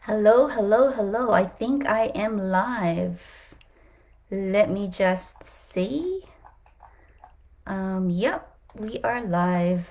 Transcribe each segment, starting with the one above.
Hello, hello, hello. I think I am live. Let me just see. Yep, we are live.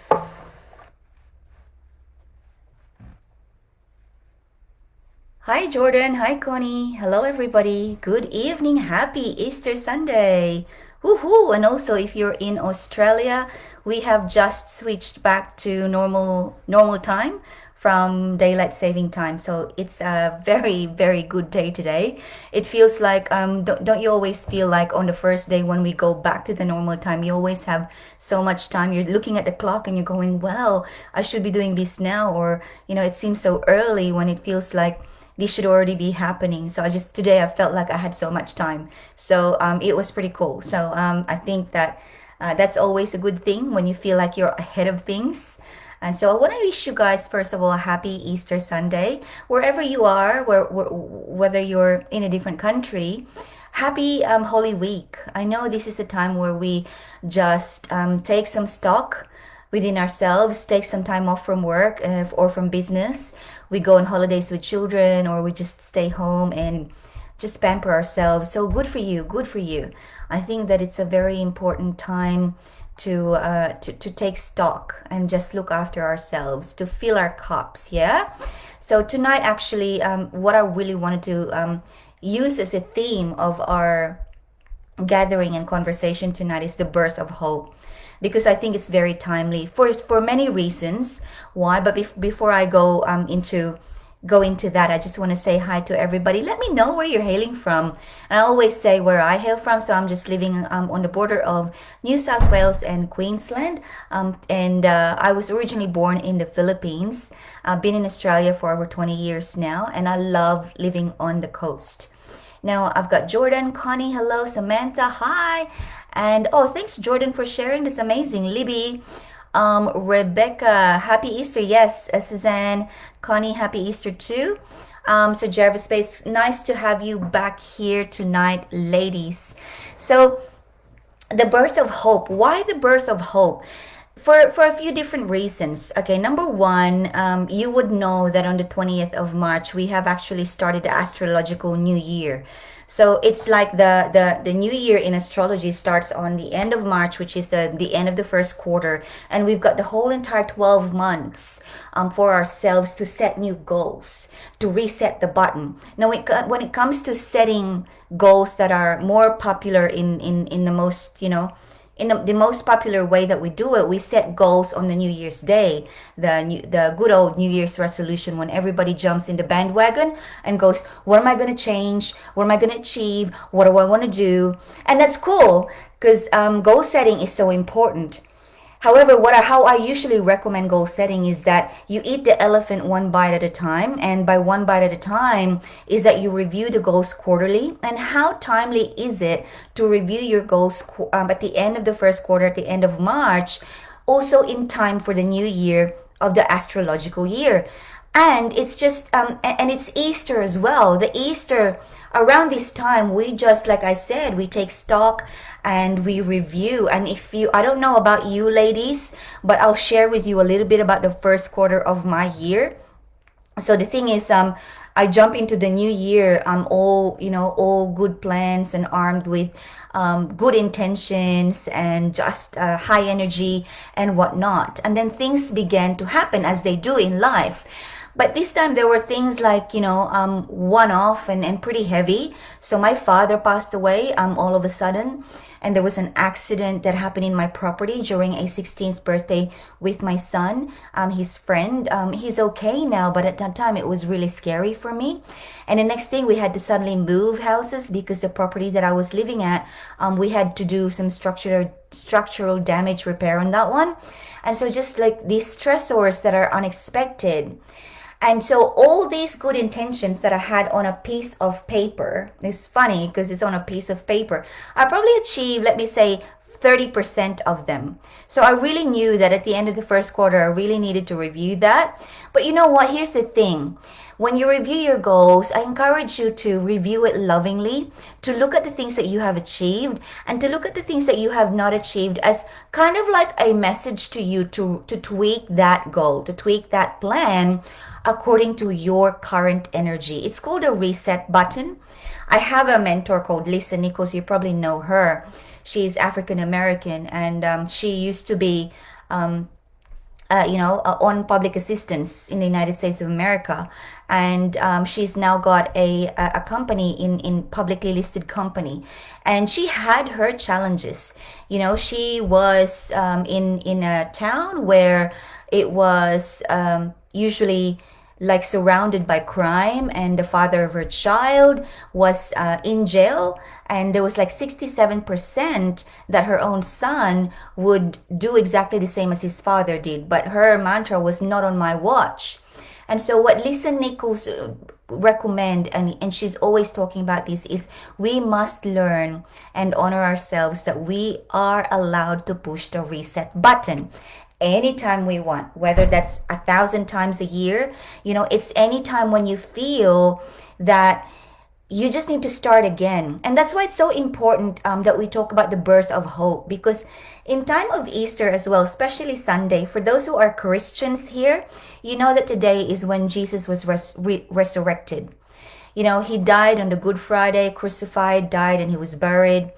Hi, Jordan. Hi, Connie. Hello, everybody. Good evening. Happy Easter Sunday. Woohoo! And also, if you're in Australia, we have just switched back to normal time from daylight saving time. So it's a very, very good day today. It feels like don't you always feel like on the first day when we go back to the normal time, you always have so much time. You're looking at the clock and you're going, well, I should be doing this now, or it seems so early when it feels like this should already be happening. So today I felt like I had so much time. So it was pretty cool. So I think that that's always a good thing when you feel like you're ahead of things. And so I want to wish you guys, first of all, a happy Easter Sunday, wherever you are, whether you're in a different country. Happy Holy Week. I know this is a time where we just take some stock within ourselves, take some time off from work or from business. We go on holidays with children, or we just stay home and just pamper ourselves. So good for you, good for you. I think that it's a very important time to take stock and just look after ourselves, to fill our cups. Yeah. So tonight, actually, what I really wanted to use as a theme of our gathering and conversation tonight is the birth of hope, because I think it's very timely for many reasons. Why? But before I go into that, I just want to say hi to everybody. Let me know where you're hailing from. And I always say where I hail from. So I'm just living on the border of New South Wales and Queensland. And I was originally born in the Philippines. I've been in Australia for over 20 years now, and I love living on the coast. Now I've got Jordan, Connie, hello, Samantha, hi. And oh, thanks Jordan for sharing. That's amazing. Libby, Rebecca, happy Easter. Yes, Suzanne, Connie, happy Easter too. So Jarvis Space, nice to have you back here tonight, ladies. So the birth of hope. Why the birth of hope? For a few different reasons. Okay, number one, you would know that on the 20th of March, we have actually started the astrological new year. So it's like the new year in astrology starts on the end of March, which is the end of the first quarter. And we've got the whole entire 12 months for ourselves to set new goals, to reset the button. Now, when it comes to setting goals that are more popular in the most, in the most popular way that we do it, we set goals on the New Year's Day, the good old New Year's resolution, when everybody jumps in the bandwagon and goes, "What am I going to change? What am I going to achieve? What do I want to do?" And that's cool, because goal setting is so important. However, how I usually recommend goal setting is that you eat the elephant one bite at a time, and by one bite at a time is that you review the goals quarterly. And how timely is it to review your goals at the end of the first quarter, at the end of March, also in time for the new year of the astrological year? And it's just and it's Easter as well. The Easter, around this time, we just, like I said, we take stock and we review. And if you, I don't know about you ladies, but I'll share with you a little bit about the first quarter of my year. So the thing is, I jump into the new year, all good plans and armed with good intentions and just high energy and whatnot. And then things began to happen as they do in life. But this time there were things like, one off and pretty heavy. So my father passed away all of a sudden. And there was an accident that happened in my property during a 16th birthday with my son, his friend. He's okay now, but at that time it was really scary for me. And the next thing, we had to suddenly move houses because the property that I was living at, we had to do some structural damage repair on that one. And so just like these stressors that are unexpected. And so all these good intentions that I had on a piece of paper, it's funny because it's on a piece of paper, I probably achieved, let me say, 30% of them. So I really knew that at the end of the first quarter, I really needed to review that. But you know what? Here's the thing. When you review your goals, I encourage you to review it lovingly, to look at the things that you have achieved and to look at the things that you have not achieved as kind of like a message to you to tweak that goal, to tweak that plan according to your current energy. It's called a reset button. I have a mentor called Lisa Nichols. You probably know her. She's African American, and she used to be on public assistance in the United States of America, and she's now got a company in publicly listed company, and she had her challenges. She was in a town where it was usually like surrounded by crime, and the father of her child was in jail, and there was like 67% that her own son would do exactly the same as his father did, but her mantra was not on my watch. And so what Lisa Nichols recommend, and she's always talking about this, is we must learn and honor ourselves that we are allowed to push the reset button anytime we want, whether that's 1,000 times a year. It's anytime when you feel that you just need to start again. And that's why it's so important that we talk about the birth of hope, because in time of Easter as well, especially Sunday, for those who are Christians here, you know that today is when Jesus was resurrected. He died on the Good Friday, crucified, died, and he was buried.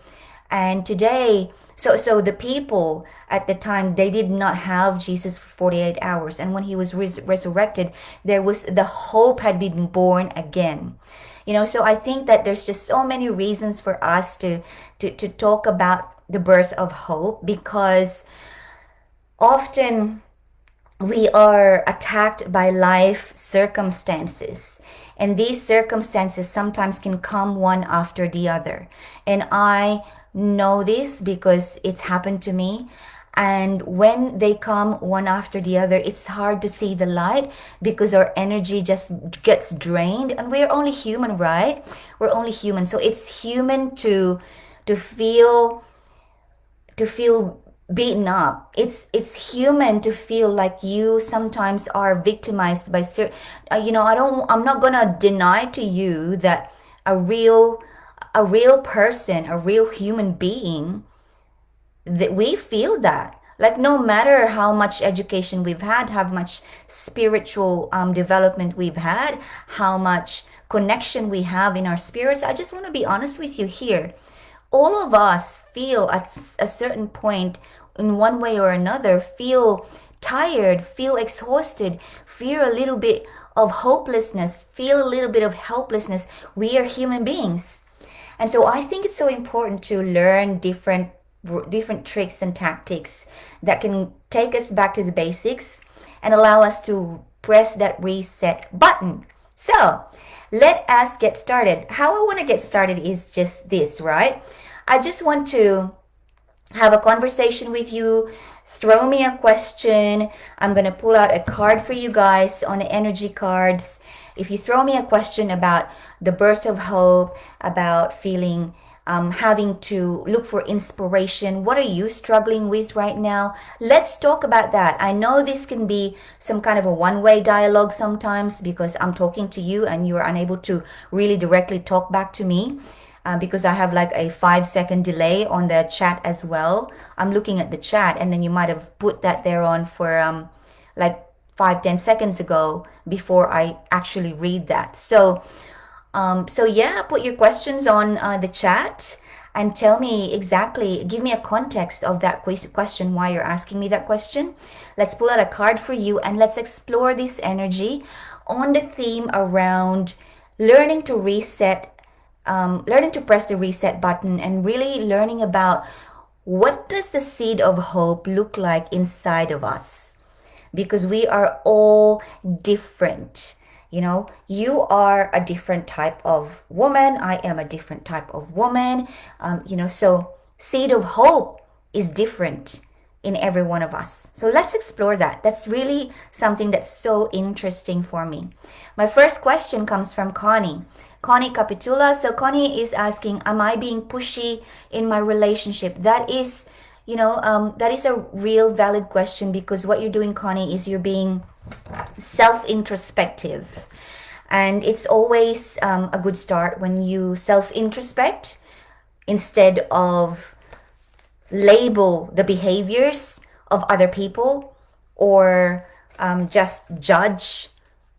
And today, so the people at the time, they did not have Jesus for 48 hours. And when he was resurrected, the hope had been born again. So I think that there's just so many reasons for us to talk about the birth of hope, because often we are attacked by life circumstances, and these circumstances sometimes can come one after the other. And I know this because it's happened to me. And when they come one after the other, it's hard to see the light because our energy just gets drained. And we're only human, right? We're only human. So it's human to feel beaten up. It's human to feel like you sometimes are victimized by I'm not gonna deny to you that a real person, a real human being, that we feel that, like, no matter how much education we've had, how much spiritual development we've had, how much connection we have in our spirits. I just want to be honest with you here. All of us feel at a certain point, in one way or another, feel tired, feel exhausted, feel a little bit of hopelessness, feel a little bit of helplessness. We are human beings. And so I think it's so important to learn different tricks and tactics that can take us back to the basics and allow us to press that reset button. So let us get started. How I want to get started is just this, right? I just want to have a conversation with you. Throw me a question. I'm going to pull out a card for you guys on the energy cards. If you throw me a question about the birth of hope, about feeling having to look for inspiration, what are you struggling with right now? Let's talk about that. I know this can be some kind of a one-way dialogue sometimes, because I'm talking to you and you are unable to really directly talk back to me. Because I have like a 5-second delay on the chat as well. I'm looking at the chat, and then you might have put that there on for like 5-10 seconds ago before I actually read that. So yeah, put your questions on the chat and tell me exactly, give me a context of that question, why you're asking me that question. Let's pull out a card for you and let's explore this energy on the theme around learning to reset, learning to press the reset button, and really learning about what does the seed of hope look like inside of us, because we are all different. You are a different type of woman. I am a different type of woman. So seed of hope is different in every one of us. So let's explore that. That's really something that's so interesting for me. My first question comes from Connie Capitula. So Connie is asking, am I being pushy in my relationship? That is, that is a real valid question, because what you're doing, Connie, is you're being self-introspective. And it's always a good start when you self-introspect instead of label the behaviors of other people, or just judge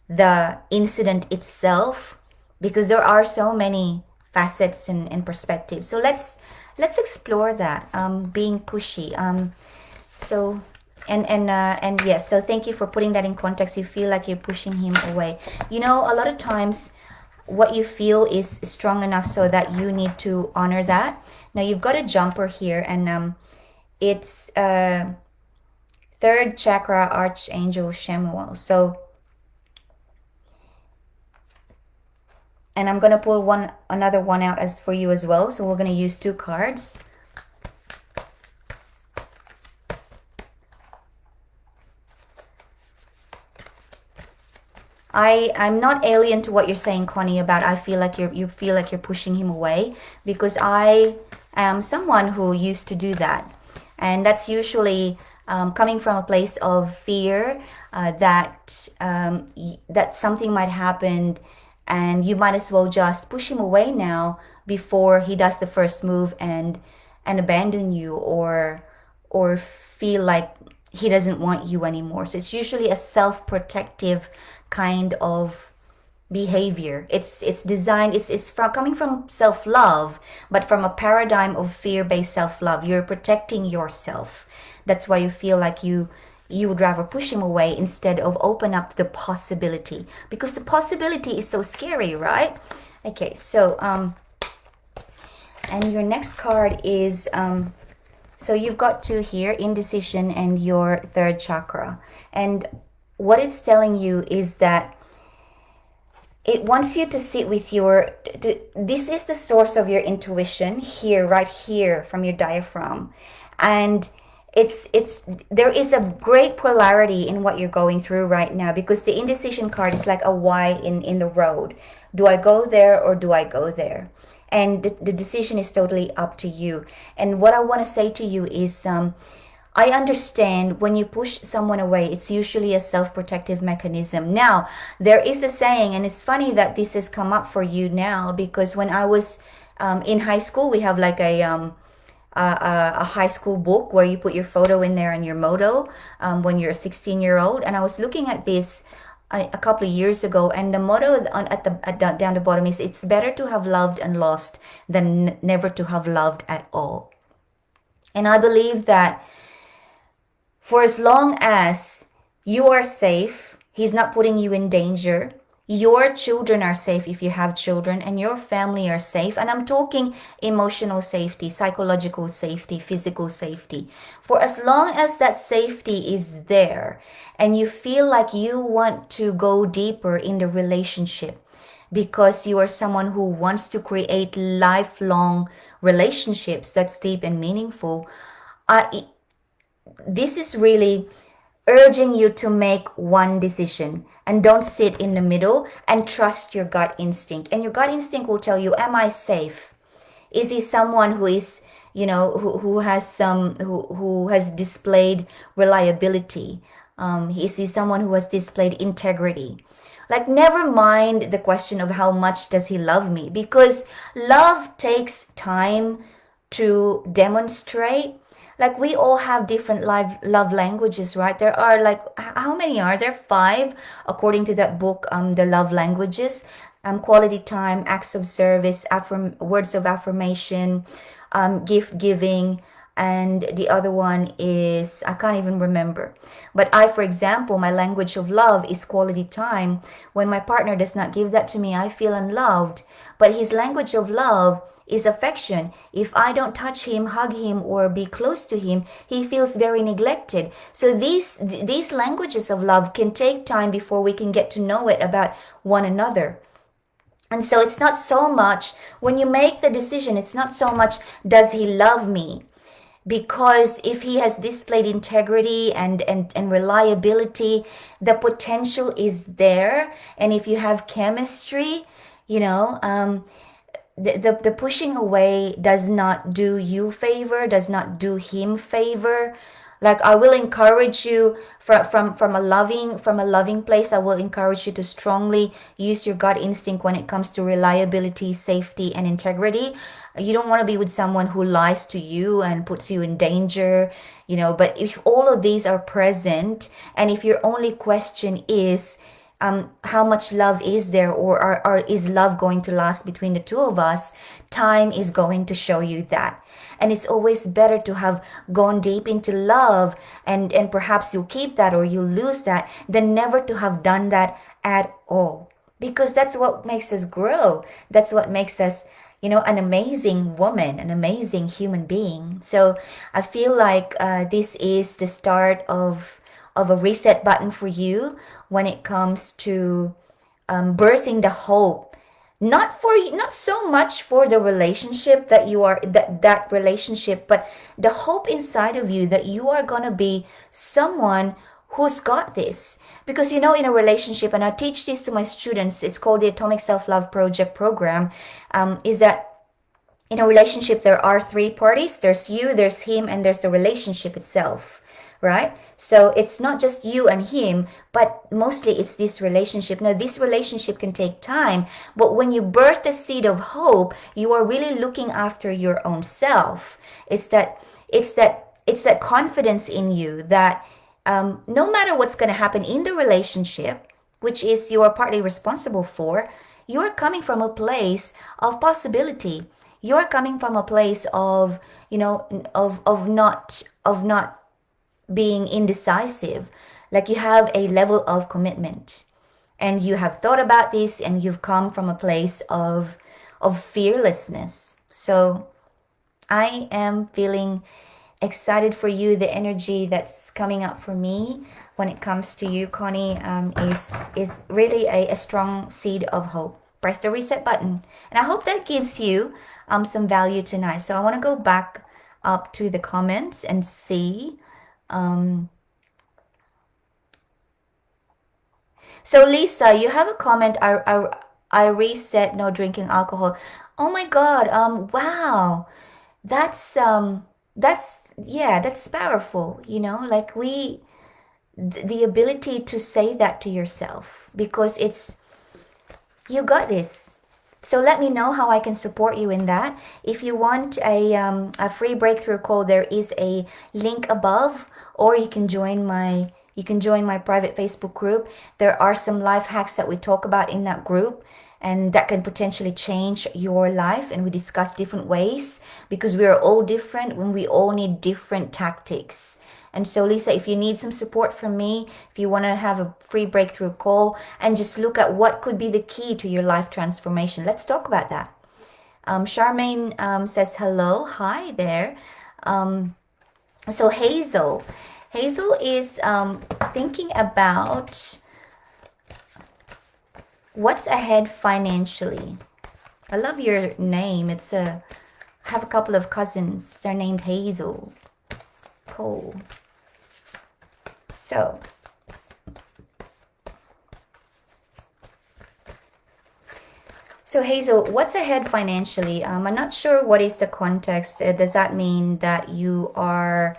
the incident itself, because there are so many facets and perspectives. So let's explore that. Being pushy. So and yes, so thank you for putting that in context. You feel like you're pushing him away. You know, a lot of times what you feel is strong enough so that you need to honor that. Now you've got a jumper here, and it's third chakra, Archangel Shemuel. So, and I'm gonna pull another one out as for you as well. So we're gonna use 2 cards. I'm not alien to what you're saying, Connie, about I feel like you feel like you're pushing him away, because I am someone who used to do that. And that's usually coming from a place of fear, that something might happen, and you might as well just push him away now before he does the first move and abandon you, or feel like he doesn't want you anymore. So it's usually a self-protective kind of behavior. It's designed, it's from coming from self-love, but from a paradigm of fear-based self-love. You're protecting yourself. That's why you feel like you would rather push him away instead of open up to the possibility, because the possibility is so scary, right? Okay, so and your next card is so you've got 2 here, indecision and your 3rd chakra. And what it's telling you is that it wants you to sit with this is the source of your intuition here, right here from your diaphragm. And there is a great polarity in what you're going through right now, because the indecision card is like a Y in the road. Do I go there or do I go there? And the decision is totally up to you. And what I want to say to you is, I understand when you push someone away, it's usually a self-protective mechanism. Now, there is a saying, and it's funny that this has come up for you now, because when I was in high school, we have like a high school book where you put your photo in there and your motto when you're a 16-year-old. And I was looking at this a couple of years ago, and the motto down the bottom is, it's better to have loved and lost than never to have loved at all. And I believe that for as long as you are safe, he's not putting you in danger. Your children are safe if you have children, and your family are safe. And I'm talking emotional safety, psychological safety, physical safety. For as long as that safety is there and you feel like you want to go deeper in the relationship because you are someone who wants to create lifelong relationships that's deep and meaningful, this is really urging you to make one decision, and don't sit in the middle, and trust your gut instinct. And your gut instinct will tell you, am I safe? Is he someone who is, who has displayed reliability? Is he someone who has displayed integrity? Like, never mind the question of how much does he love me, because love takes time to demonstrate. Like, we all have different love languages, right? There are like, how many are there? 5, according to that book, The Love Languages. Quality time, acts of service, words of affirmation, gift giving, and the other one is, I can't even remember. But for example, my language of love is quality time. When my partner does not give that to me, I feel unloved. But his language of love is affection. If I don't touch him, hug him, or be close to him, he feels very neglected. So these languages of love can take time before we can get to know it about one another. And so it's not so much, when you make the decision, it's not so much, does he love me? Because if he has displayed integrity and reliability, the potential is there. And if you have chemistry, the pushing away does not do you favor, does not do him favor. Like, I will encourage you from a loving place. I will encourage you to strongly use your gut instinct when it comes to reliability, safety, and integrity. You don't want to be with someone who lies to you and puts you in danger, But if all of these are present, and if your only question is, how much love is there, or is love going to last between the two of us? Time is going to show you that. And it's always better to have gone deep into love, and perhaps you'll keep that or you'll lose that, than never to have done that at all. Because that's what makes us grow. That's what makes us, an amazing woman, an amazing human being. So I feel like this is the start of a reset button for you when it comes to birthing the hope, not so much for the relationship that you are, that relationship, but the hope inside of you that you are gonna be someone who's got this. Because in a relationship, and I teach this to my students, it's called the Atomic Self-Love Project program, is that in a relationship there are three parties. There's you, there's him, and there's the relationship itself, right? So it's not just you and him, but mostly it's this relationship. Now, this relationship can take time, but when you birth the seed of hope, you are really looking after your own self. It's that confidence in you that no matter what's going to happen in the relationship, which is you are partly responsible for, you're coming from a place of possibility. You're coming from a place of, of not being indecisive. Like, you have a level of commitment, and you have thought about this, and you've come from a place of fearlessness. So I am feeling excited for you. The energy that's coming up for me when it comes to you, Connie, is really a strong seed of hope. Press the reset button, and I hope that gives you some value tonight. So I want to go back up to the comments and see. So Lisa, you have a comment. I reset no drinking alcohol. Oh my God. Wow. That's powerful. Like, the ability to say that to yourself, because you got this. So let me know how I can support you in that. If you want a free breakthrough call, there is a link above, or you can join my private Facebook group. There are some life hacks that we talk about in that group, and that can potentially change your life. And we discuss different ways, because we are all different, when we all need different tactics. And so, Lisa, if you need some support from me, if you want to have a free breakthrough call and just look at what could be the key to your life transformation, let's talk about that. Charmaine says hello. Hi there. So Hazel is thinking about what's ahead financially. I love your name. I have a couple of cousins. They're named Hazel. Cool. So Hazel, what's ahead financially? I'm not sure what is the context. Does that mean that you are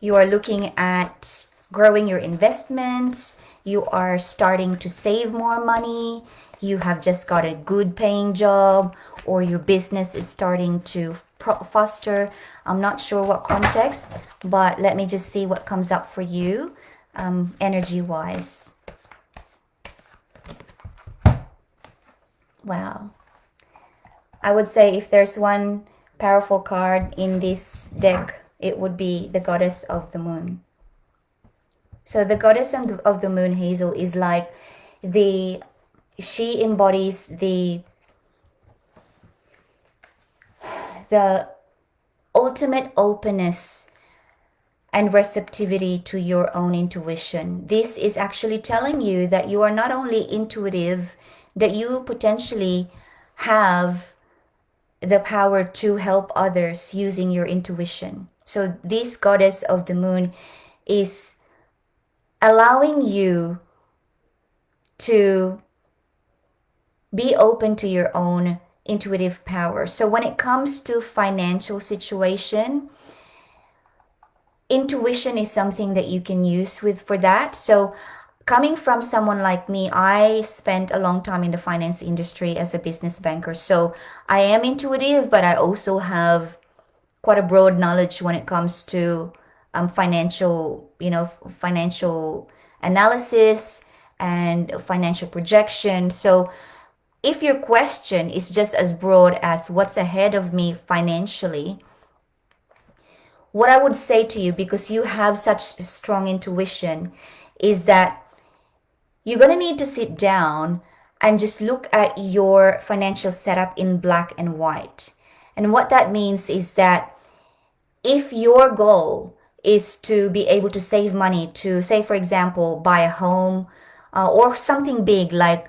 looking at growing your investments? You are starting to save more money? You have just got a good paying job, or your business is starting to foster? I'm not sure what context, but let me just see what comes up for you energy wise. Wow. I would say if there's one powerful card in this deck, it would be the Goddess of the Moon. So the Goddess of the Moon, Hazel, is like she embodies the ultimate openness and receptivity to your own intuition. This is actually telling you that you are not only intuitive, that you potentially have the power to help others using your intuition. So this Goddess of the Moon is allowing you to be open to your own intuitive power. So when it comes to financial situation, intuition is something that you can use for that. So coming from someone like me, I spent a long time in the finance industry as a business banker. So I am intuitive, but I also have quite a broad knowledge when it comes to financial, financial analysis and financial projection. So if your question is just as broad as what's ahead of me financially, what I would say to you, because you have such strong intuition, is that you're going to need to sit down and just look at your financial setup in black and white. And what that means is that if your goal is to be able to save money to, say, for example, buy a home, or something big like,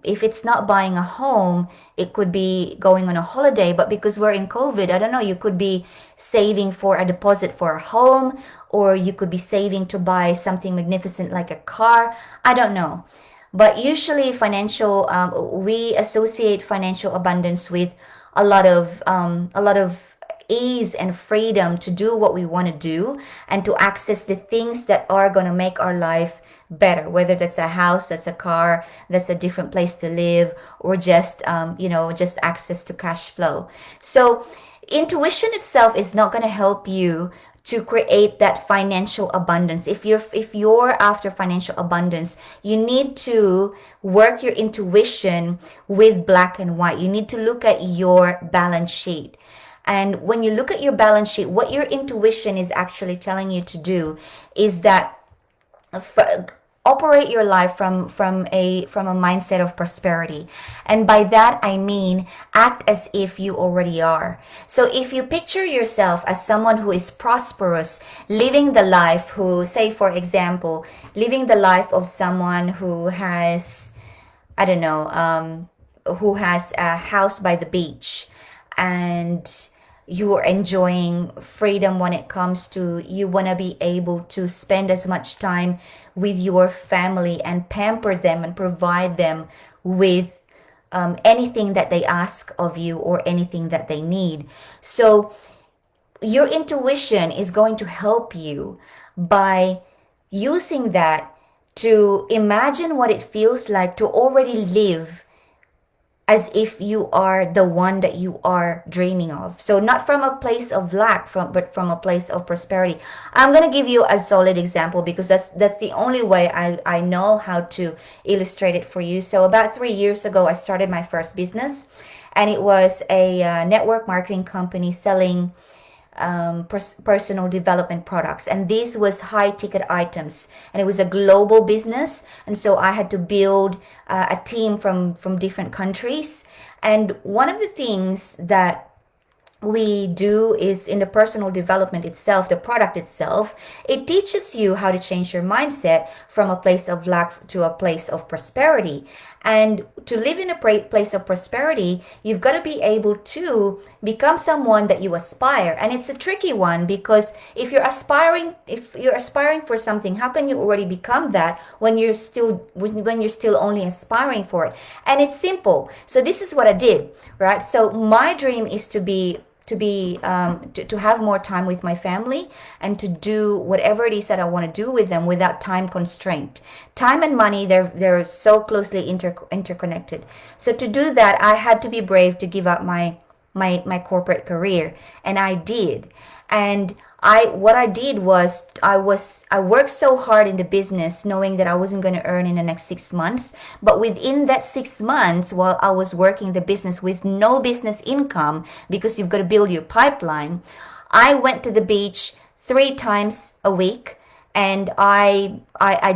if it's not buying a home, it could be going on a holiday. But because we're in COVID, I don't know, you could be saving for a deposit for a home, or you could be saving to buy something magnificent like a car. I don't know. But usually we associate financial abundance with a lot of ease and freedom to do what we want to do and to access the things that are going to make our life better, whether that's a house, that's a car, that's a different place to live, or just just access to cash flow. So intuition itself is not going to help you to create that financial abundance. If you're after financial abundance, you need to work your intuition with black and white. You need to look at your balance sheet. And when you look at your balance sheet, what your intuition is actually telling you to do is that operate your life from a mindset of prosperity. And by that I mean act as if you already are. So if you picture yourself as someone who is prosperous, living the life, who, say for example, living the life of someone who has, I don't know, who has a house by the beach, and you are enjoying freedom when it comes to, you want to be able to spend as much time with your family and pamper them and provide them with anything that they ask of you or anything that they need. So your intuition is going to help you by using that to imagine what it feels like to already live as if you are the one that you are dreaming of. So not from a place of lack, but from a place of prosperity. I'm going to give you a solid example because that's the only way I know how to illustrate it for you. So about 3 years ago, I started my first business, and it was a network marketing company selling personal development products, and this was high ticket items, and it was a global business. And so I had to build a team from different countries. And one of the things that we do is, in the personal development itself, the product itself, it teaches you how to change your mindset from a place of lack to a place of prosperity. And to live in a place of prosperity, you've got to be able to become someone that you aspire. And it's a tricky one, because if you're aspiring for something, how can you already become that when you're still only aspiring for it? And it's simple. So this is what I did, right? So my dream is to have more time with my family and to do whatever it is that I want to do with them without time constraint. Time and money, they're so closely interconnected. So to do that, I had to be brave to give up my corporate career, and I did. And what I did was I worked so hard in the business, knowing that I wasn't going to earn in the next 6 months. But within that 6 months, while I was working the business with no business income, because you've got to build your pipeline, I went to the beach 3 times a week. And I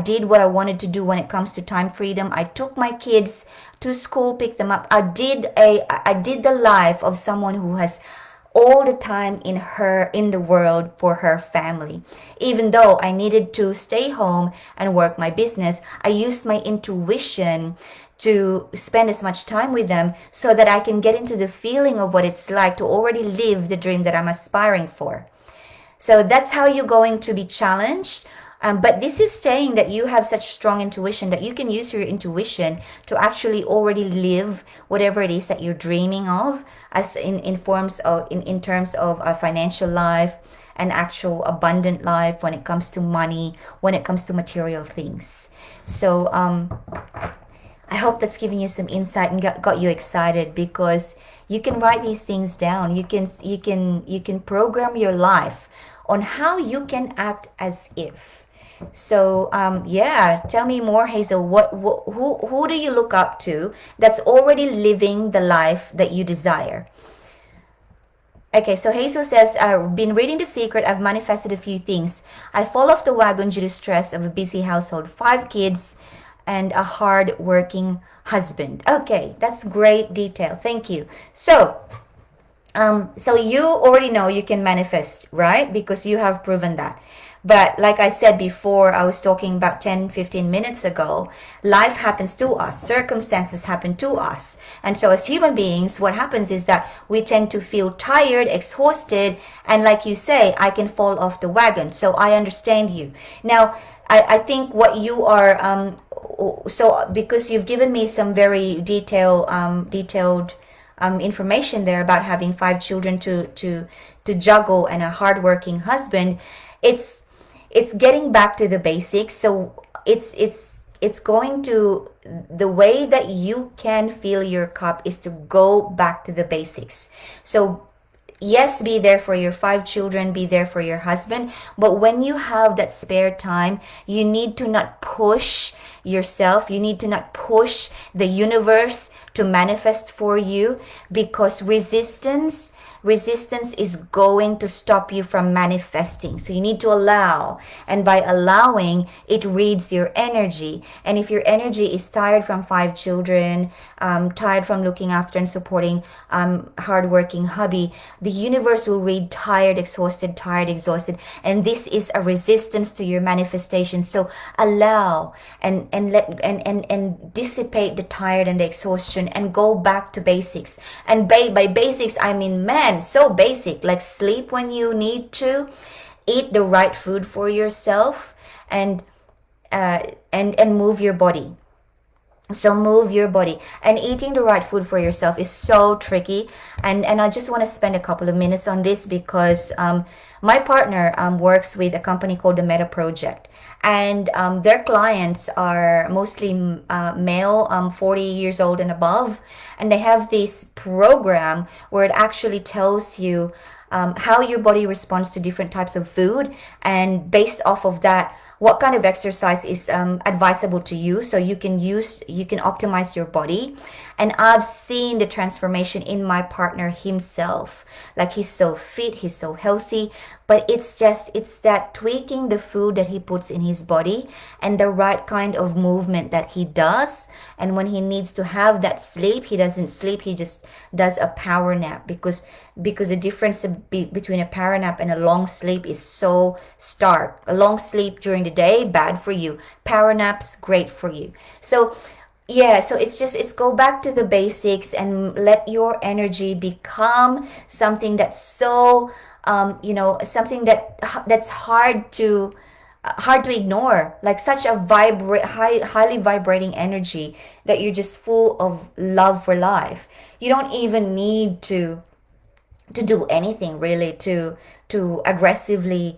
did what I wanted to do when it comes to time freedom. I took my kids to school, picked them up. I did the life of someone who has all the time in the world for her family. Even though I needed to stay home and work my business, I used my intuition to spend as much time with them so that I can get into the feeling of what it's like to already live the dream that I'm aspiring for. So that's how you're going to be challenged. But this is saying that you have such strong intuition that you can use your intuition to actually already live whatever it is that you're dreaming of, as in terms of a financial life, an actual abundant life when it comes to money, when it comes to material things. So I hope that's giving you some insight and got you excited, because you can write these things down. You can program your life on how you can act as if. So yeah, tell me more, Hazel. Who do you look up to that's already living the life that you desire? Okay, so Hazel says, I've been reading The Secret. I've manifested a few things. I fall off the wagon due to stress of a busy household, 5 kids, and a hard-working husband. Okay, that's great detail. Thank you. So you already know you can manifest, right? Because you have proven that. But like I said before, I was talking about 10, 15 minutes ago, life happens to us, circumstances happen to us. And so as human beings, what happens is that we tend to feel tired, exhausted, and like you say, I can fall off the wagon. So I understand you. Now, I think what you are, so because you've given me some very detailed information there about having 5 children to juggle and a hardworking husband, it's getting back to the basics. So it's going to, the way that you can fill your cup is to go back to the basics. So yes, be there for your 5 children, be there for your husband, but when you have that spare time, you need to not push yourself, you need to not push the universe to manifest for you, because resistance is going to stop you from manifesting. So you need to allow, and by allowing, it reads your energy. And if your energy is tired from 5 children, tired from looking after and supporting hardworking hubby, the universe will read tired, exhausted, and this is a resistance to your manifestation. So allow and dissipate the tired and the exhaustion and go back to basics. And by basics, I mean, man, so basic, like sleep when you need to, eat the right food for yourself, and move your body. So move your body, and eating the right food for yourself is so tricky. And I just want to spend a couple of minutes on this because my partner works with a company called the Meta Project, and their clients are mostly male, 40 years old and above, and they have this program where it actually tells you how your body responds to different types of food, and based off of that, what kind of exercise is advisable to you, so you can optimize your body. And I've seen the transformation in my partner himself. Like, he's so fit, he's so healthy, but it's that tweaking the food that he puts in his body and the right kind of movement that he does. And when he needs to have that sleep, he doesn't sleep, he just does a power nap, because the difference between a power nap and a long sleep is so stark. A long sleep during the day, bad for you. Power naps, great for you. So yeah, so it's go back to the basics and let your energy become something that's so something that's hard to ignore, like such a highly vibrating energy that you're just full of love for life. You don't even need to do anything really to aggressively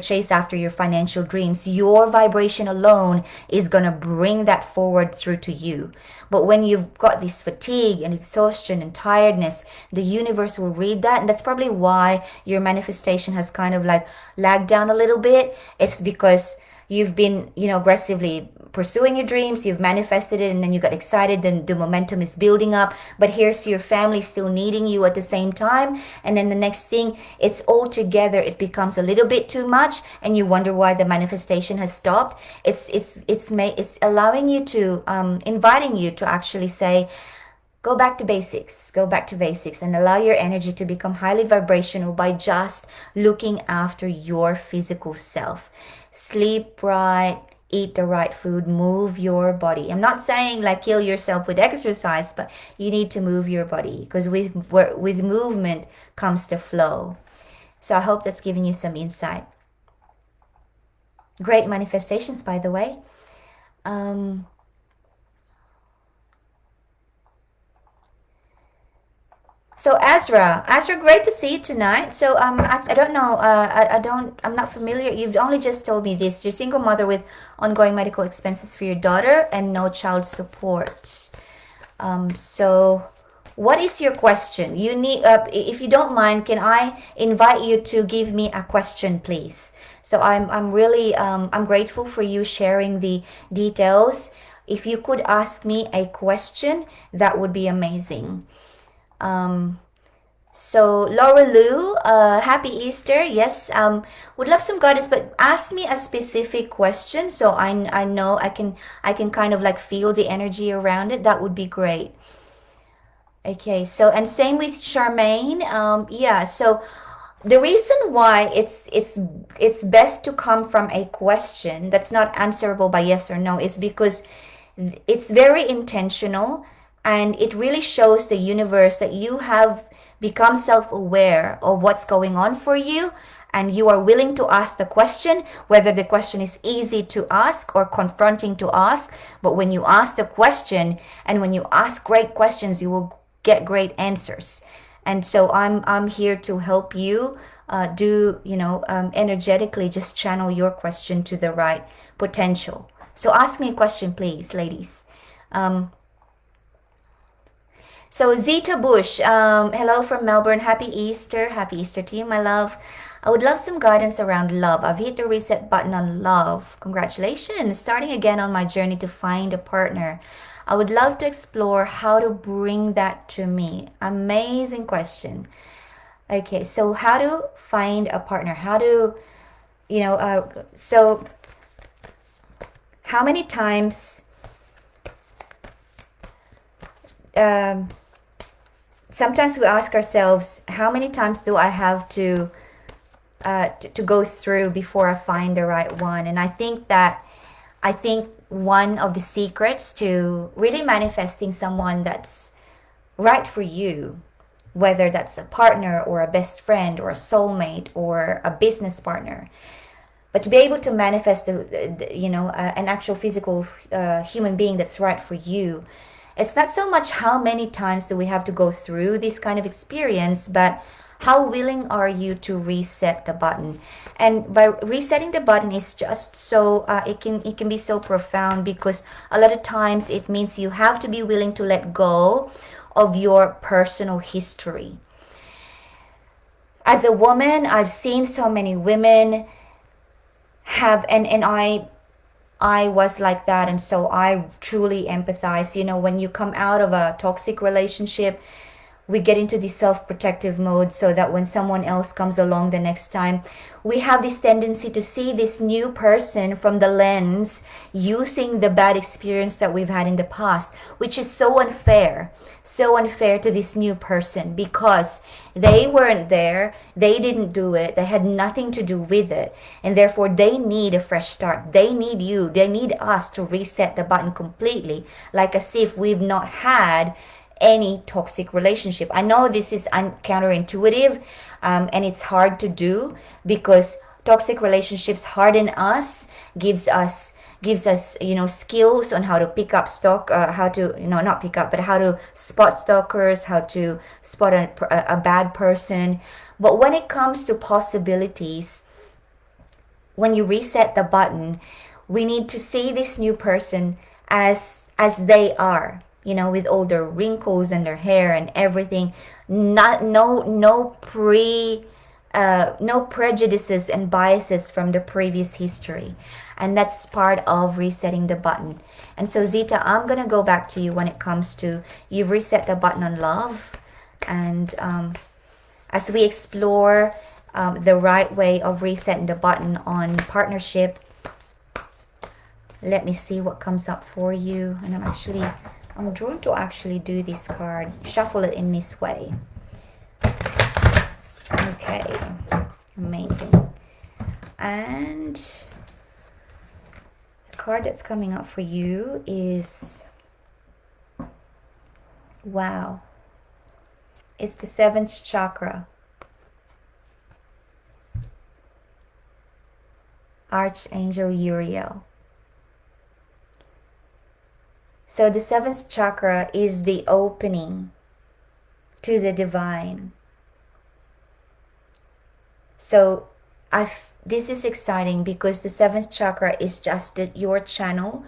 chase after your financial dreams. Your vibration alone is gonna bring that forward through to you. But when you've got this fatigue and exhaustion and tiredness, the universe will read that, and that's probably why your manifestation has kind of like lagged down a little bit. It's because you've been aggressively pursuing your dreams, you've manifested it, and then you got excited, then the momentum is building up, but here's your family still needing you at the same time, and then the next thing, it's all together, it becomes a little bit too much, and you wonder why the manifestation has stopped. It's allowing you to inviting you to actually say, go back to basics, and allow your energy to become highly vibrational by just looking after your physical self. Sleep right, eat the right food, move your body. I'm not saying like kill yourself with exercise, but you need to move your body, because with movement comes the flow. So I hope that's giving you some insight. Great manifestations, by the way. So Azra, great to see you tonight. So I don't know, I'm not familiar. You've only just told me this. You're a single mother with ongoing medical expenses for your daughter and no child support. So What is your question? You need, if you don't mind, can I invite you to give me a question, please? So I'm really I'm grateful for you sharing the details. If you could ask me a question, that would be amazing. Um, so Laura Lou, happy Easter. Yes, would love some guidance, but ask me a specific question so I know I can kind of like feel the energy around it. That would be great. Okay, so and same with Charmaine. Yeah, so the reason why it's best to come from a question that's not answerable by yes or no is because it's very intentional, and it really shows the universe that you have become self-aware of what's going on for you, and you are willing to ask the question, whether the question is easy to ask or confronting to ask. But when you ask the question, and when you ask great questions, you will get great answers. And so I'm here to help you do, energetically just channel your question to the right potential. So ask me a question, please, ladies. Um, so Zita Bush, hello from Melbourne. Happy Easter. Happy Easter to you, my love. I would love some guidance around love. I've hit the reset button on love. Congratulations. Starting again on my journey to find a partner. I would love to explore how to bring that to me. Amazing question. Okay, so how to find a partner? How to, so how many times, um, sometimes we ask ourselves, how many times do I have to go through before I find the right one? And I think one of the secrets to really manifesting someone that's right for you, whether that's a partner or a best friend or a soulmate or a business partner, but to be able to manifest an actual physical human being that's right for you, it's not so much how many times do we have to go through this kind of experience, but how willing are you to reset the button? And by resetting the button is just so it can be so profound, because a lot of times it means you have to be willing to let go of your personal history. As a woman, I've seen so many women have, and I was like that, and so I truly empathize. When you come out of a toxic relationship, we get into the self-protective mode, so that when someone else comes along the next time, we have this tendency to see this new person from the lens using the bad experience that we've had in the past, which is so unfair to this new person, because they weren't there, they didn't do it, they had nothing to do with it, and therefore they need a fresh start. They need you, they need us to reset the button completely, like as if we've not had any toxic relationship. I know this is counterintuitive, and it's hard to do, because toxic relationships harden us, gives us skills on how to pick up how to not pick up, but how to spot stalkers, how to spot a bad person. But when it comes to possibilities, when you reset the button, we need to see this new person as they are, with all their wrinkles and their hair and everything. No prejudices and biases from the previous history. And that's part of resetting the button. And so Zita, I'm gonna go back to you when it comes to, you've reset the button on love. And as we explore the right way of resetting the button on partnership, let me see what comes up for you. And I'm drawn to actually do this card, shuffle it in this way. Okay, amazing. And the card that's coming up for you is, wow, it's the 7th chakra. Archangel Uriel. So the 7th chakra is the opening to the divine. So this is exciting, because the 7th chakra is just your channel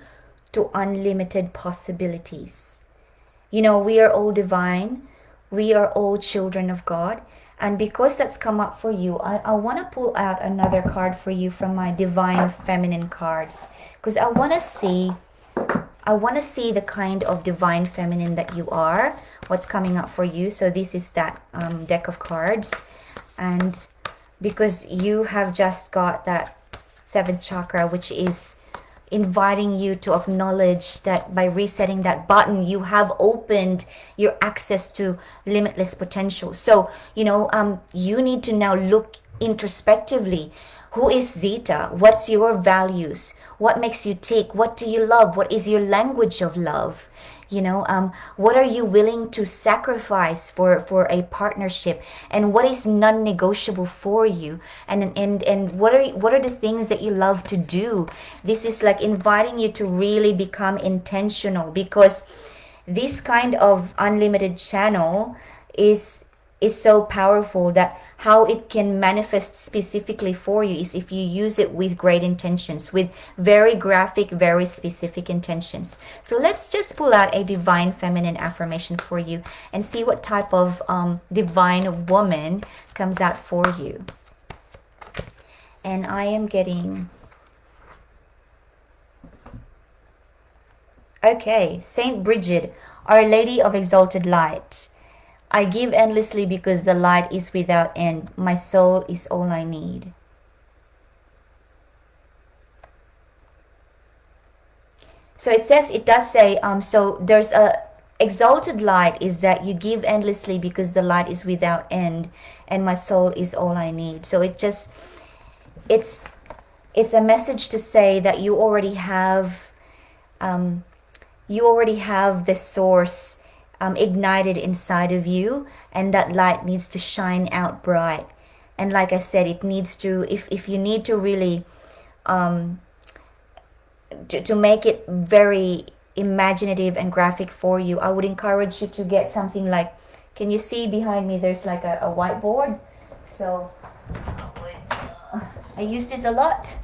to unlimited possibilities. We are all divine. We are all children of God. And because that's come up for you, I want to pull out another card for you from my Divine Feminine cards. Because I want to see the kind of divine feminine that you are, what's coming up for you. So this is that deck of cards. And because you have just got that 7th chakra, which is inviting you to acknowledge that by resetting that button, you have opened your access to limitless potential. So, you need to now look introspectively. Who is Zeta? What's your values? What makes you tick? What do you love? What is your language of love? What are you willing to sacrifice for a partnership, and what is non-negotiable for you, and what are the things that you love to do? This is like inviting you to really become intentional, because this kind of unlimited channel is so powerful, that how it can manifest specifically for you is if you use it with great intentions, with very graphic, very specific intentions. So let's just pull out a divine feminine affirmation for you and see what type of divine woman comes out for you. And I am getting, okay, Saint Bridget, Our Lady of Exalted Light. I give endlessly because the light is without end. My soul is all I need. So it does say, so there's a exalted light is that you give endlessly because the light is without end, and my soul is all I need. So it's a message to say that you already have the source ignited inside of you, and that light needs to shine out bright. And like I said, it needs to, if you need to really to make it very imaginative and graphic for you, I would encourage you to get something like, can you see behind me there's like a whiteboard? So I use this a lot.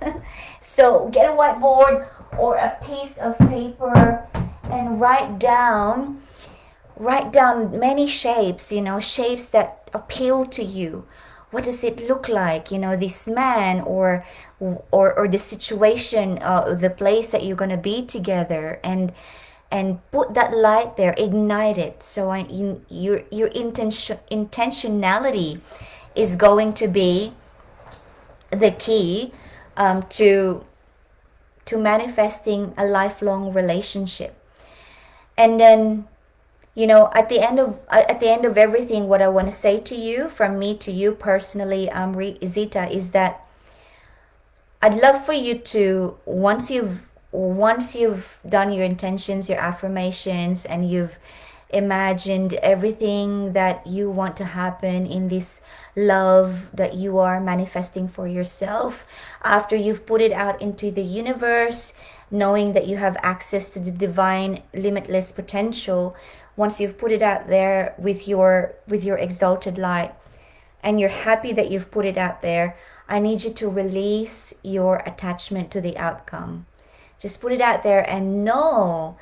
So get a whiteboard or a piece of paper and write down many shapes, shapes that appeal to you. What does it look like, this man or the situation, the place that you're going to be together, and put that light there, ignite it. So your intentionality is going to be the key to manifesting a lifelong relationship. And then, at the end of everything, what I want to say to you, from me to you personally, Zita, is that I'd love for you to, once you've done your intentions, your affirmations, and you've imagined everything that you want to happen in this love that you are manifesting for yourself, after you've put it out into the universe, knowing that you have access to the divine limitless potential, once you've put it out there with your exalted light, and you're happy that you've put it out there, I need you to release your attachment to the outcome. Just put it out there and know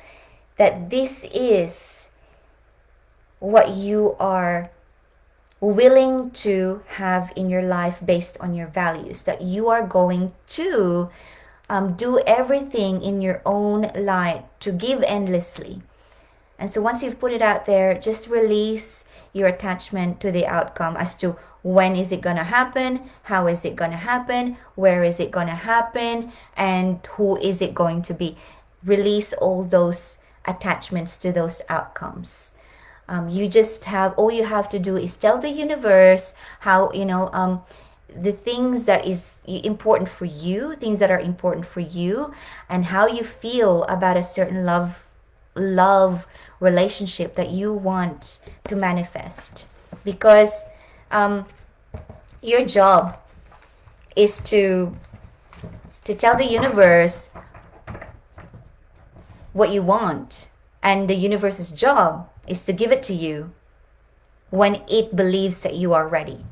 that this is what you are willing to have in your life based on your values, that you are going to do everything in your own light, to give endlessly. And so once you've put it out there, just release your attachment to the outcome as to when is it going to happen, how is it going to happen, where is it going to happen, and who is it going to be. Release all those attachments to those outcomes. All you have to do is tell the universe how, the things that is important for you, things that are important for you, and how you feel about a certain love relationship that you want to manifest. Because your job is to tell the universe what you want, and the universe's job is to give it to you when it believes that you are ready.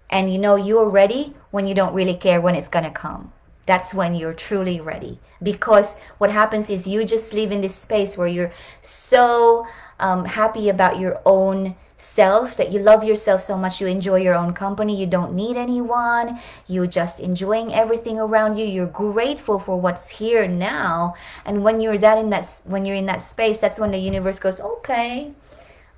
And you're ready when you don't really care when it's gonna come. that's when you're truly ready. Because what happens is you just live in this space where you're so happy about your own self, that you love yourself so much, you enjoy your own company, you don't need anyone, you're just enjoying everything around you, you're grateful for what's here now. And when you're in that space, that's when the universe goes, okay,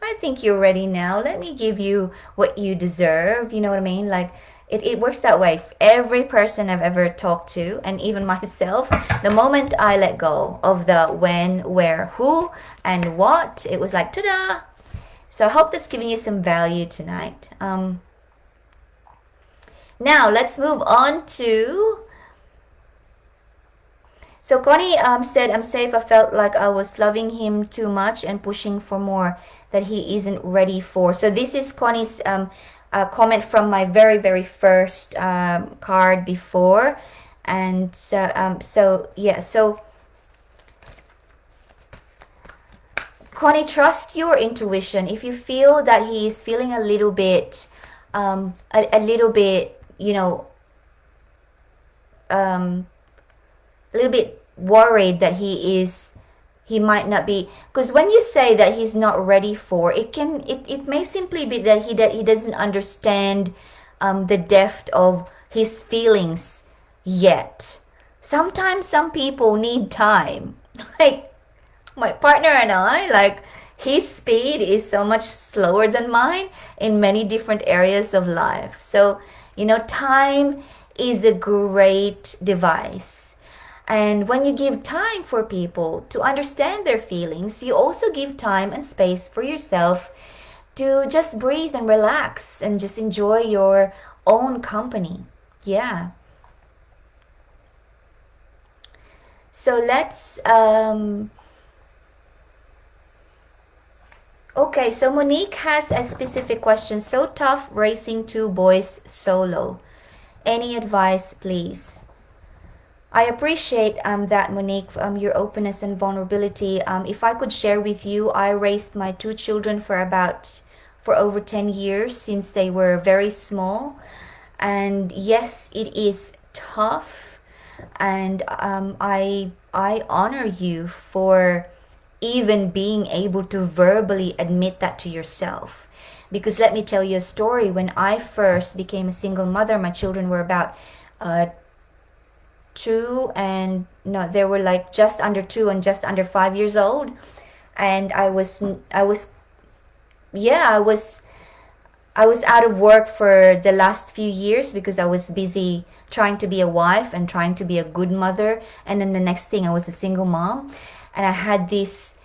I think you're ready now. Let me give you what you deserve. You know what I mean? Like, it works that way. Every person I've ever talked to, and even myself, the moment I let go of the when, where, who, and what, it was like, ta-da! So I hope that's giving you some value tonight. Now, let's move on to... So Connie said, I'm safe. I felt like I was loving him too much and pushing for more that he isn't ready for. So this is Connie's comment from my very, very first card before. And so Connie, trust your intuition. If you feel that he is feeling a little bit, a little bit worried that he might not be, because when you say that he's not ready for it may simply be that he doesn't understand the depth of his feelings yet. Sometimes some people need time. Like my partner and I, like, his speed is so much slower than mine in many different areas of life. So time is a great device. And when you give time for people to understand their feelings, you also give time and space for yourself to just breathe and relax and just enjoy your own company. Yeah. So let's... Okay, so Monique has a specific question. So tough raising 2 boys solo. Any advice, please? I appreciate that, Monique, your openness and vulnerability. If I could share with you, I raised my 2 children for over 10 years since they were very small. And yes, it is tough. And I honor you for even being able to verbally admit that to yourself. Because let me tell you a story. When I first became a single mother, my children were about 2 and no, they were like just under 2 and just under 5 years old. And I was out of work for the last few years because I was busy trying to be a wife and trying to be a good mother. And then the next thing, I was a single mom. And I had this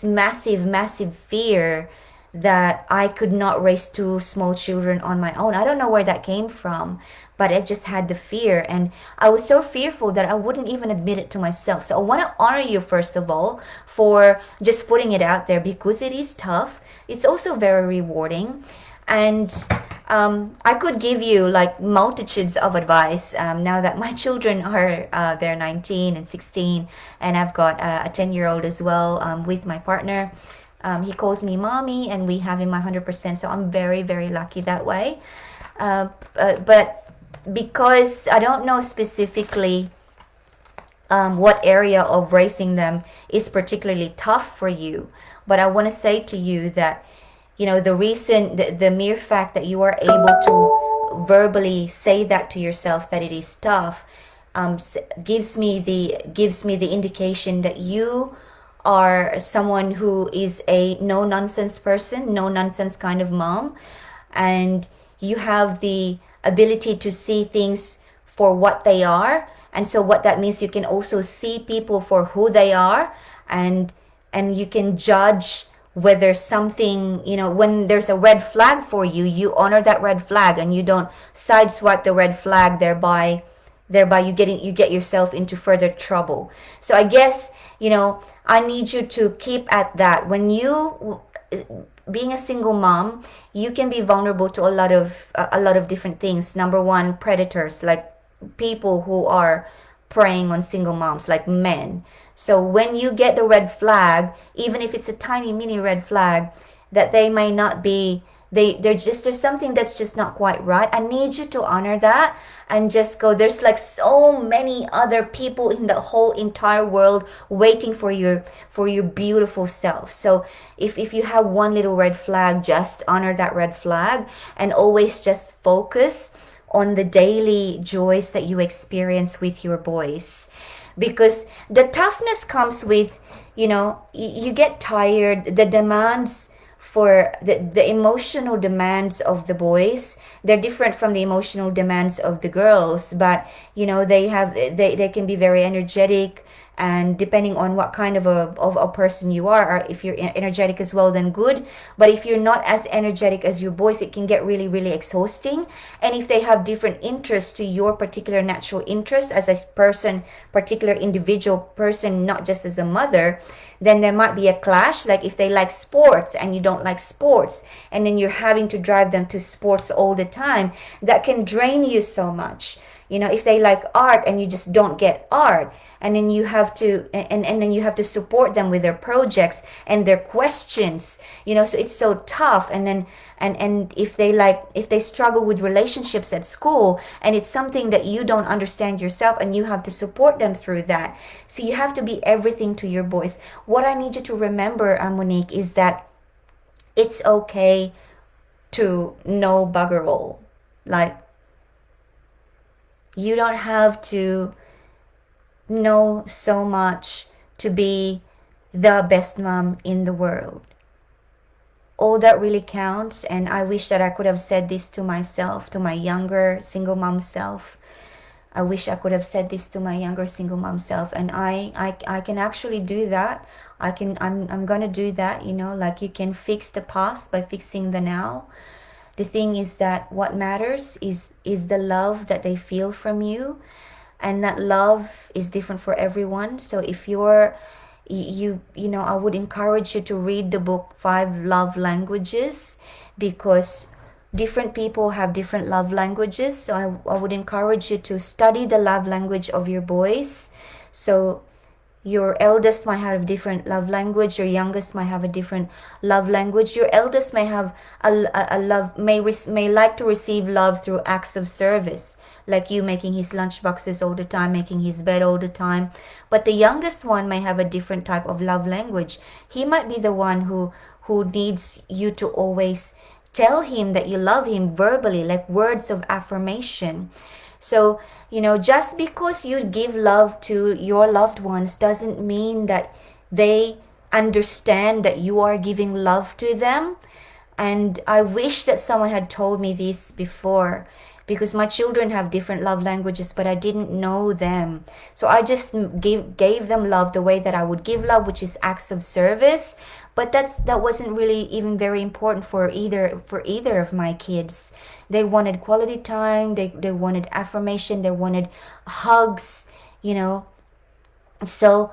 massive fear that I could not raise 2 small children on my own. I don't know where that came from, but I just had the fear. And I was so fearful that I wouldn't even admit it to myself. So I want to honor you, first of all, for just putting it out there, because it is tough. It's also very rewarding. And I could give you like multitudes of advice now that my children are they're 19 and 16, and I've got a 10-year-old as well with my partner. He calls me mommy, and we have him 100%. So I'm very, very lucky that way. But because I don't know specifically what area of raising them is particularly tough for you, but I want to say to you that the mere fact that you are able to verbally say that to yourself, that it is tough, gives me the indication that you are someone who is a no nonsense person, no nonsense kind of mom, and you have the ability to see things for what they are. And so what that means, you can also see people for who they are, and you can judge whether something, when there's a red flag for you, you honor that red flag and you don't sideswipe the red flag, thereby you get yourself into further trouble. So I guess, I need you to keep at that. When you, being a single mom, you can be vulnerable to a lot of different things. Number one, predators, like people who are preying on single moms, like men. So when you get the red flag, even if it's a tiny mini red flag, that they may not be there's something that's just not quite right. I need you to honor that and just go, there's like so many other people in the whole entire world waiting for your beautiful self. So if you have one little red flag, just honor that red flag and always just focus on the daily joys that you experience with your boys. Because the toughness comes with, you get tired, the demands for the emotional demands of the boys, they're different from the emotional demands of the girls. But they can be very energetic, and depending on what kind of a person you are, or if you're energetic as well, then good. But if you're not as energetic as your boys, it can get really, really exhausting. And if they have different interests to your particular natural interest as a person, particular individual person, not just as a mother, then there might be a clash. Like if they like sports and you don't like sports, and then you're having to drive them to sports all the time, that can drain you so much. If they like art and you just don't get art, and then you have to and then you have to support them with their projects and their questions, so it's so tough. And then and if they struggle with relationships at school, and it's something that you don't understand yourself, and you have to support them through that. So you have to be everything to your boys. What I need you to remember, Monique, is that it's okay to know bugger all. Like, you don't have to know so much to be the best mom in the world. All that really counts, and I wish that I could have said this to myself, to my younger single mom self. I wish I could have said this to my younger single mom self, and I can actually do that. I'm gonna do that. Like, you can fix the past by fixing the now. The thing is that what matters is the love that they feel from you, and that love is different for everyone. So if I would encourage you to read the book 5 Love Languages, because different people have different love languages. So I would encourage you to study the love language of your boys. So your eldest might have a different love language. Your youngest might have a different love language. Your eldest may have a love, may like to receive love through acts of service, like you making his lunch boxes all the time, making his bed all the time. But the youngest one may have a different type of love language. He might be the one who needs you to always tell him that you love him verbally, like words of affirmation. So, just because you give love to your loved ones doesn't mean that they understand that you are giving love to them. And I wish that someone had told me this before, because my children have different love languages, but I didn't know them. So I just gave them love the way that I would give love, which is acts of service. But that wasn't really even very important for either of my kids. They wanted quality time, they wanted affirmation, they wanted hugs, So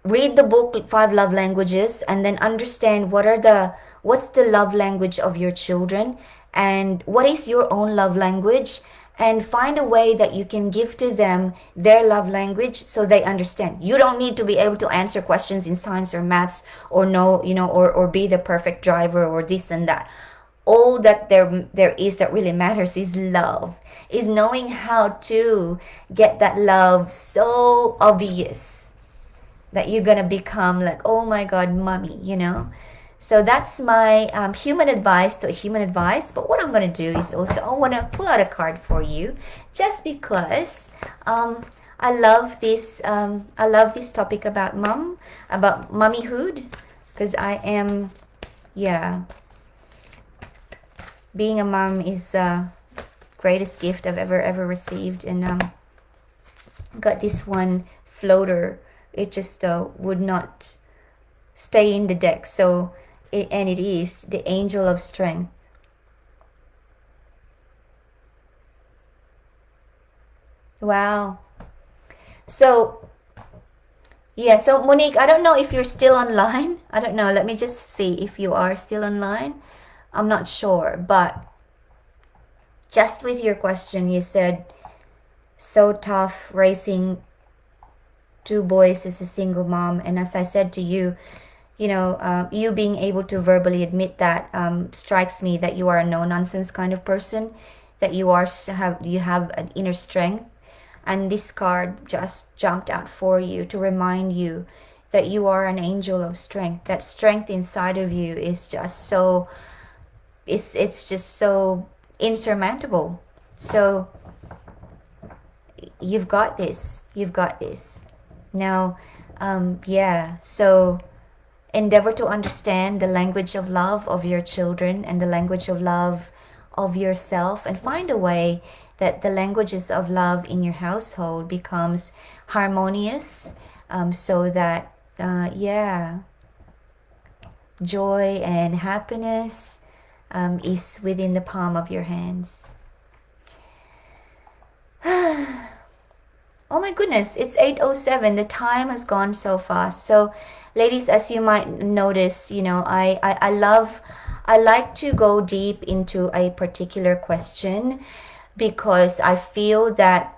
read the book 5 Love Languages, and then understand what's the love language of your children, and what is your own love language, and find a way that you can give to them their love language so they understand. You don't need to be able to answer questions in science or maths, or know, or be the perfect driver or this and that. All that there is that really matters is love, is knowing how to get that love so obvious that you're gonna become like, oh my God, mommy, So that's my human advice to human advice. But what I'm going to do is also, I want to pull out a card for you, just because I love this topic about mommyhood, because I am, being a mom is the greatest gift I've ever received. And got this one floater. It just would not stay in the deck. So it is the Angel of Strength. Wow. So so Monique, I don't know if you're still online. I don't know. Let me just see if you are still online. I'm not sure, but just with your question, you said so tough raising 2 boys as a single mom. And as I said to you, you being able to verbally admit that strikes me that you are a no nonsense kind of person, that you have an inner strength. And this card just jumped out for you to remind you that you are an angel of strength. That strength inside of you is just so, it's just so insurmountable. So you've got this. You've got this. Now, yeah. So endeavor to understand the language of love of your children and the language of love of yourself, and find a way that the languages of love in your household becomes harmonious, so that yeah, joy and happiness is within the palm of your hands. Oh my goodness, it's 8:07. The time has gone so fast. So, ladies, as you might notice, I like to go deep into a particular question, because I feel that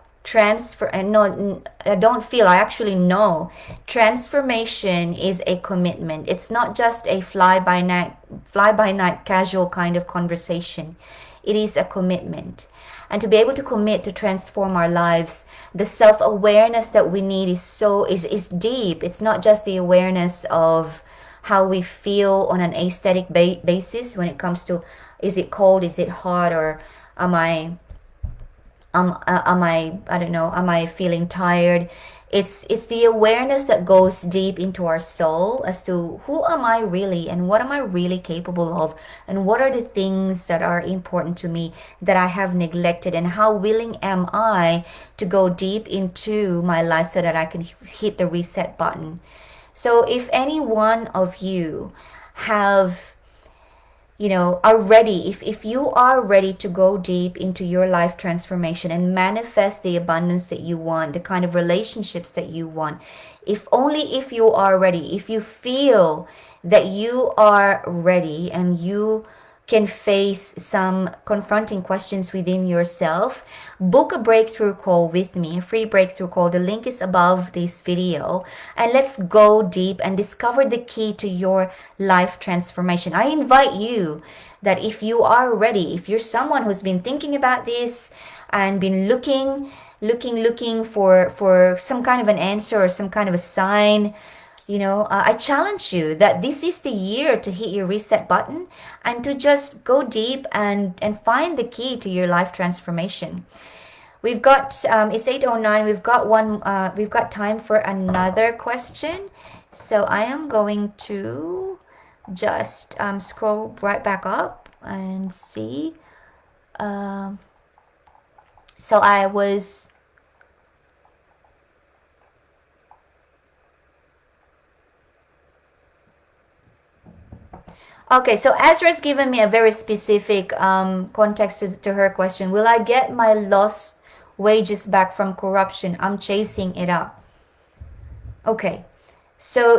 and no, I don't feel, I actually know transformation is a commitment. It's not just a fly by night casual kind of conversation. It is a commitment. And to be able to commit to transform our lives, the self-awareness that we need is deep. It's not just the awareness of how we feel on an aesthetic basis when it comes to, is it cold, is it hot, or am I I don't know, am I feeling tired? It's the awareness that goes deep into our soul as to who am I really, and what am I really capable of, and what are the things that are important to me that I have neglected, and how willing am I to go deep into my life so that I can hit the reset button. So if any one of you have, are ready, if you are ready to go deep into your life transformation and manifest the abundance that you want, the kind of relationships that you want, if you are ready, if you feel that you are ready and you can face some confronting questions within yourself, book a breakthrough call with me, a free breakthrough call. The link is above this video, and let's go deep and discover the key to your life transformation. I invite you that if you are ready, if you're someone who's been thinking about this and been looking for some kind of an answer or some kind of a sign, I challenge you that this is the year to hit your reset button and to just go deep and find the key to your life transformation. We've got, it's 8:09. We've got time for another question. So I am going to just scroll right back up and see. So I was... Okay, so Azra's given me a very specific context to her question. Will I get my lost wages back from corruption? I'm chasing it up. Okay, so,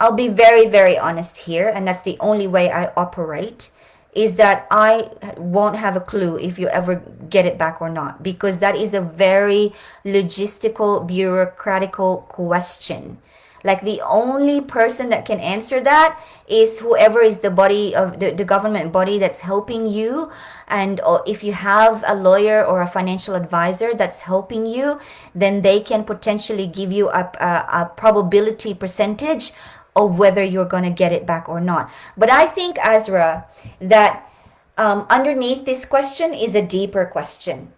I'll be very, very honest here, and that's the only way I operate, is that I won't have a clue if you ever get it back or not, because that is a very logistical, bureaucratical question. Like, the only person that can answer that is whoever is the body of the government body that's helping you. And if you have a lawyer or a financial advisor that's helping you, then they can potentially give you a probability percentage of whether you're going to get it back or not. But I think, Azra, that underneath this question is a deeper question.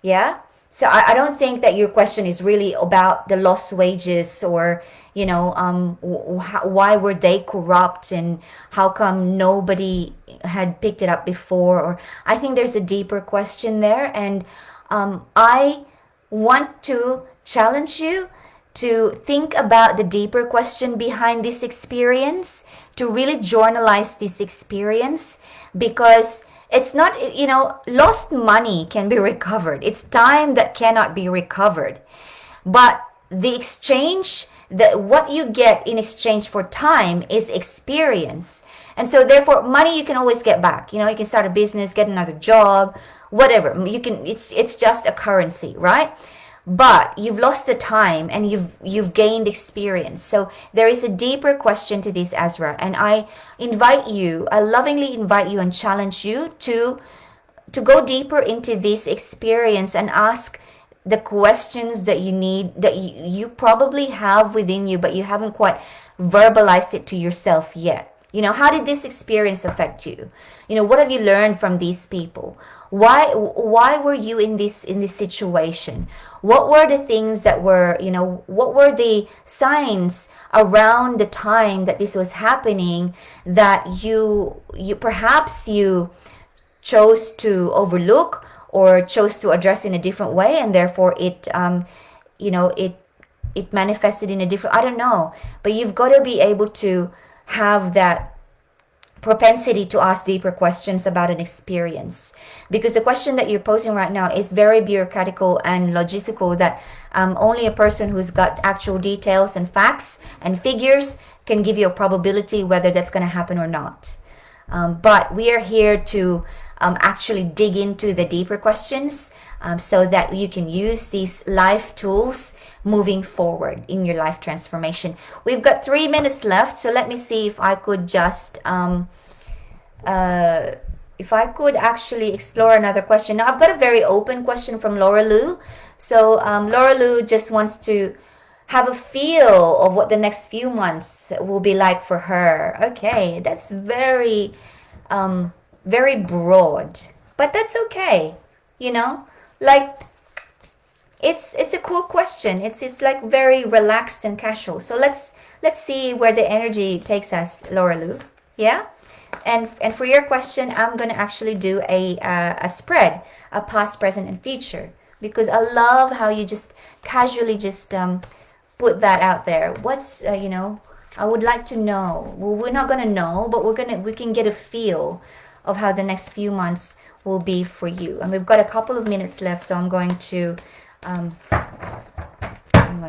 Yeah? So I don't think that your question is really about the lost wages, or, why were they corrupt and how come nobody had picked it up before. Or I think there's a deeper question there. And I want to challenge you to think about the deeper question behind this experience, to really journalize this experience, because it's not, lost money can be recovered. It's time that cannot be recovered. But the exchange, what you get in exchange for time is experience. And so therefore, money you can always get back. You can start a business, get another job, whatever. It's just a currency, right? but you've lost the time and you've gained experience. So there is a deeper question to this, Ezra, and I lovingly invite you and challenge you to go deeper into this experience and ask the questions that you probably have within you, but you haven't quite verbalized it to yourself yet. How did this experience affect you? What have you learned from these people? Why were you in this situation? What were the things that were, what were the signs around the time that this was happening that you perhaps you chose to overlook or chose to address in a different way, and therefore it manifested in a different, I don't know, but you've got to be able to have that propensity to ask deeper questions about an experience, because the question that you're posing right now is very bureaucratical and logistical, that only a person who's got actual details and facts and figures can give you a probability whether that's going to happen or not. But we are here to actually dig into the deeper questions, so that you can use these life tools moving forward in your life transformation. We've got 3 minutes left, so let me see if I could just actually explore another question. Now I've got a very open question from Laura Lou. So Laura Lou just wants to have a feel of what the next few months will be like for her. Okay, that's very very broad, but that's okay. Like, it's a cool question. It's like very relaxed and casual. So let's see where the energy takes us, Laura Lou. Yeah. And for your question, I'm gonna actually do a spread, a past, present, and future, because I love how you just casually just put that out there. What's I would like to know. Well, we're not gonna know, but we can get a feel of how the next few months will be for you. And we've got a couple of minutes left, so I'm going to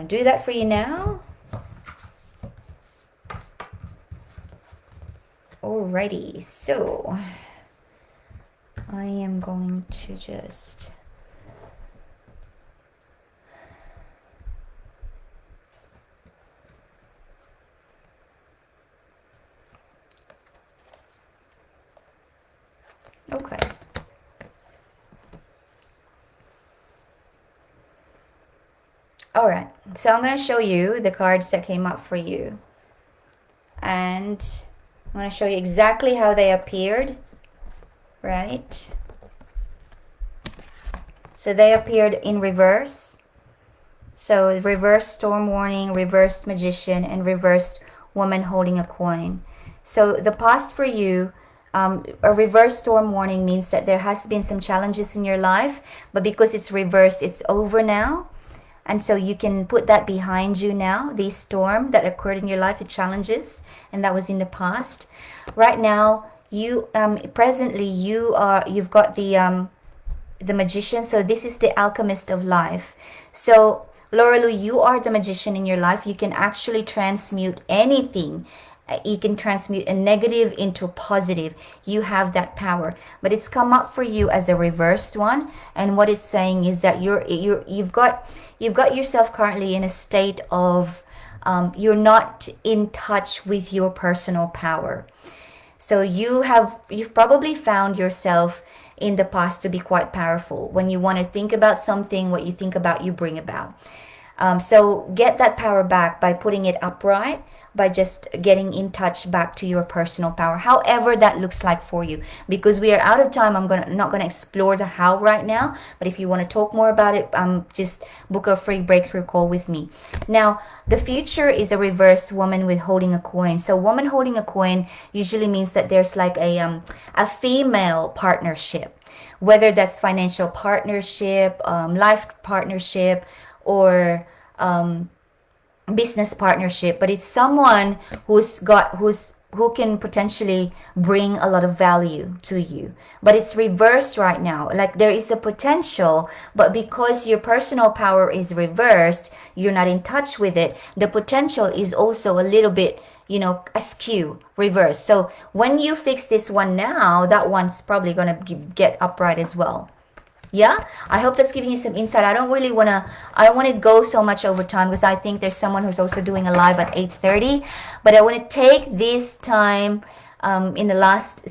do that for you now. Alrighty, so I am going to just okay. All right, so I'm going to show you the cards that came up for you, and I'm going to show you exactly how they appeared, right? So they appeared in reverse. So reverse storm warning, reversed magician, and reversed woman holding a coin. So the past for you, a reverse storm warning means that there has been some challenges in your life, but because it's reversed, it's over now. And so you can put that behind you now, the storm that occurred in your life, the challenges, and that was in the past. Right now, you presently you've got the magician. So this is the Alchemist of Life. So Laura Lou, you are the magician in your life. You can actually transmute anything. You can transmute a negative into positive. You have that power, but it's come up for you as a reversed one. And what it's saying is that you've got yourself currently in a state of you're not in touch with your personal power. So you've probably found yourself in the past to be quite powerful. When you want to think about something, what you think about, you bring about. So get that power back by putting it upright, by just getting in touch back to your personal power, however that looks like for you. Because we are out of time, I'm not gonna explore the how right now, but if you want to talk more about it, just book a free breakthrough call with me. Now, the future is a reversed woman with holding a coin. So woman holding a coin usually means that there's like a female partnership, whether that's financial partnership, life partnership, or business partnership, but it's someone who can potentially bring a lot of value to you. But it's reversed right now. Like, there is a potential, but because your personal power is reversed, you're not in touch with it. The potential is also a little bit, askew, reversed. So when you fix this one now, that one's probably gonna get upright as well. Yeah, I hope that's giving you some insight. I don't want to go so much over time because I think there's someone who's also doing a live at 8:30. But I want to take this time in the last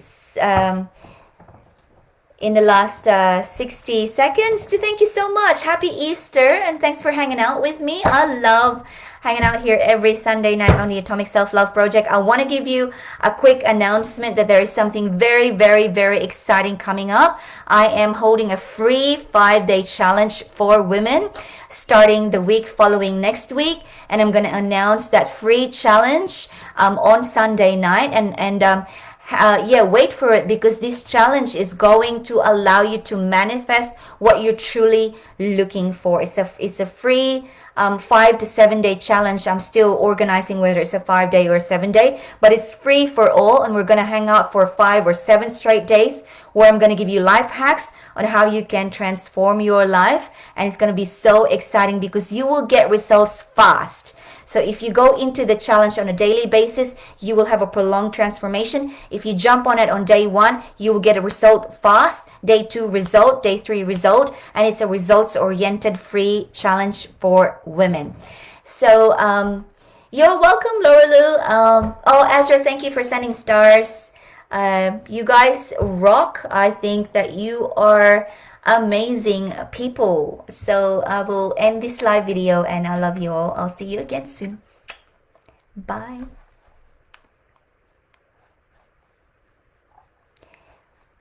60 seconds to thank you so much. Happy Easter, and thanks for hanging out with me. I love hanging out here every Sunday night on the Atomic Self-Love Project. I want to give you a quick announcement that there is something very, very, very exciting coming up. I am holding a free 5-day challenge for women starting the week following next week, and I'm going to announce that free challenge on Sunday night, wait for it, because this challenge is going to allow you to manifest what you're truly looking for. It's a free 5 to 7 day challenge. I'm still organizing whether it's a 5-day or a 7-day, but it's free for all, and we're going to hang out for 5 or 7 straight days where I'm going to give you life hacks on how you can transform your life, and it's going to be so exciting because you will get results fast. So if you go into the challenge on a daily basis, you will have a prolonged transformation. If you jump on it on day 1, you will get a result fast. Day 2 result, day 3 result, and it's a results-oriented free challenge for women. So you're welcome, Laura Lou. Ezra, thank you for sending stars. You guys rock. I think that you are amazing people. So I will end this live video, and I love you all. I'll see you again soon. Bye.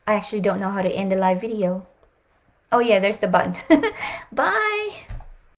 I actually don't know how to end the live video. Oh yeah, there's the button. Bye.